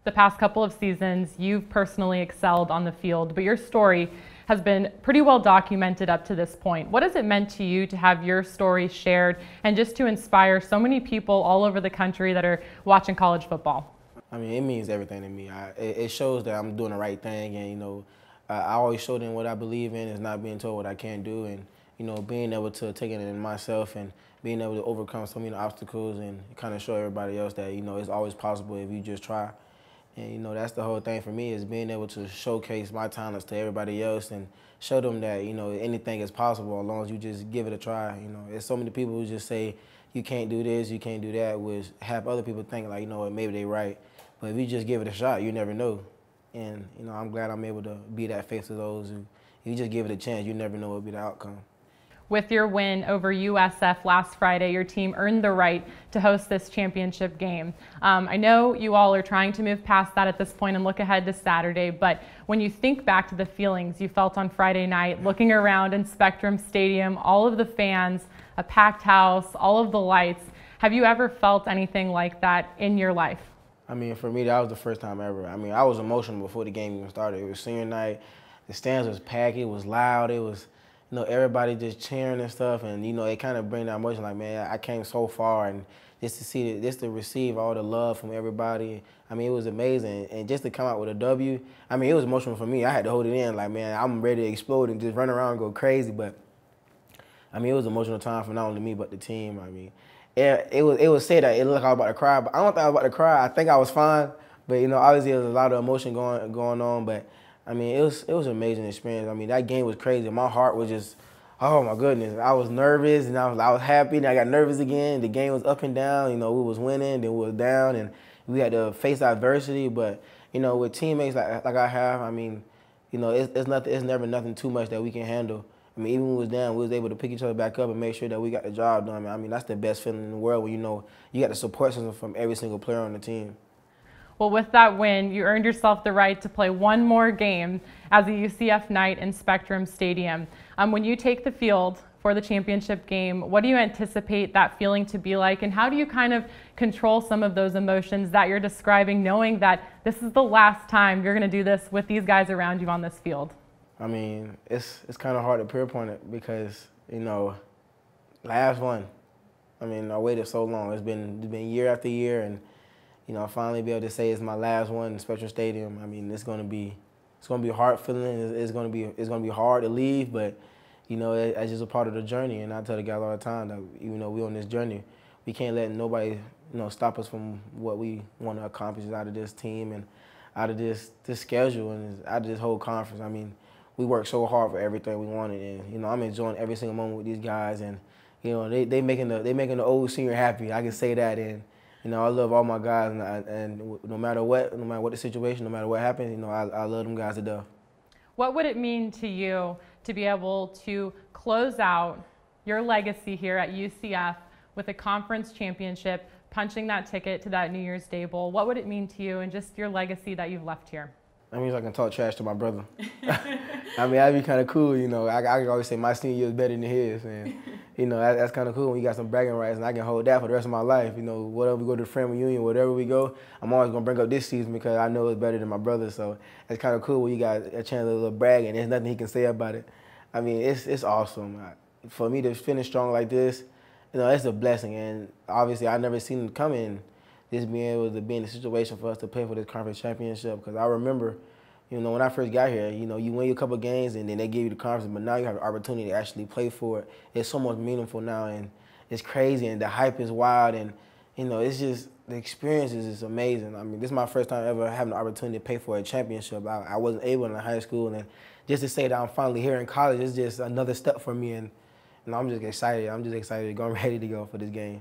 The past couple of seasons, you've personally excelled on the field, but your story has been pretty well documented up to this point. What has it meant to you to have your story shared and just to inspire so many people all over the country that are watching college football? I mean, it means everything to me. It shows that I'm doing the right thing, and I always show them what I believe in is not being told what I can't do, and being able to take it in myself and being able to overcome so many obstacles and kind of show everybody else that it's always possible if you just try. And that's the whole thing for me, is being able to showcase my talents to everybody else and show them that anything is possible as long as you just give it a try. There's so many people who just say you can't do this, you can't do that, which have other people think like maybe they're right. But if you just give it a shot, you never know. And I'm glad I'm able to be that face to those who, if you just give it a chance, you never know what will be the outcome. With your win over USF last Friday, your team earned the right to host this championship game. I know you all are trying to move past that at this point and look ahead to Saturday, but when you think back to the feelings you felt on Friday night, looking around in Spectrum Stadium, all of the fans, a packed house, all of the lights, have you ever felt anything like that in your life? I mean, for me, that was the first time ever. I mean, I was emotional before the game even started. It was senior night. The stands was packed. It was loud. It was everybody just cheering and stuff, and it kind of bring that emotion. Like, man, I came so far, and just to receive all the love from everybody. I mean, it was amazing, and just to come out with a W. I mean, it was emotional for me. I had to hold it in. Like, man, I'm ready to explode and just run around and go crazy. But I mean, it was an emotional time for not only me but the team. I mean, it was said that it looked like I was about to cry, but I don't think I was about to cry. I think I was fine, but obviously there was a lot of emotion going on, but. I mean, it was an amazing experience. I mean, that game was crazy. My heart was just, oh my goodness. I was nervous and I was happy. Then I got nervous again. The game was up and down. We was winning, then we was down, and we had to face adversity. But with teammates like I have, I mean, it's never nothing too much that we can handle. I mean, even when we was down, we was able to pick each other back up and make sure that we got the job done. I mean, that's the best feeling in the world when you got the support system from every single player on the team. Well, with that win, you earned yourself the right to play one more game as a UCF Knight in Spectrum Stadium. When you take the field for the championship game, what do you anticipate that feeling to be like, and how do you kind of control some of those emotions that you're describing, knowing that this is the last time you're going to do this with these guys around you on this field? I mean, it's kind of hard to pinpoint it because, last one. I mean, I waited so long. It's been year after year, and I finally be able to say it's my last one in Spectrum Stadium. I mean, it's gonna be hard feeling. It's gonna be hard to leave, but it's just a part of the journey. And I tell the guys all the time that we on this journey, we can't let nobody stop us from what we want to accomplish out of this team and out of this schedule and out of this whole conference. I mean, we worked so hard for everything we wanted, and I'm enjoying every single moment with these guys, and they making the old senior happy. I can say that, and. I love all my guys, and no matter what the situation, no matter what happens, I love them guys to death. What would it mean to you to be able to close out your legacy here at UCF with a conference championship, punching that ticket to that New Year's Day Bowl? What would it mean to you and just your legacy that you've left here? That means I can talk trash to my brother. I mean, that'd be kind of cool, I can always say my senior year is better than his, and that's kind of cool when you got some bragging rights, and I can hold that for the rest of my life. Whatever we go to the family reunion, whatever we go, I'm always gonna bring up this season because I know it's better than my brother. So it's kind of cool when you got a chance to little brag, and there's nothing he can say about it. I mean, it's awesome. For me to finish strong like this, it's a blessing, and obviously I never seen it coming. Just being able to be in the situation for us to play for this conference championship, because I remember, when I first got here, you win a couple games and then they give you the conference, but now you have the opportunity to actually play for it. It's so much meaningful now, and it's crazy, and the hype is wild, and it's just, the experience is just amazing. I mean, this is my first time ever having the opportunity to pay for a championship. I wasn't able in high school, and just to say that I'm finally here in college is just another step for me, and I'm just excited. I'm just excited to go. I'm ready to go for this game.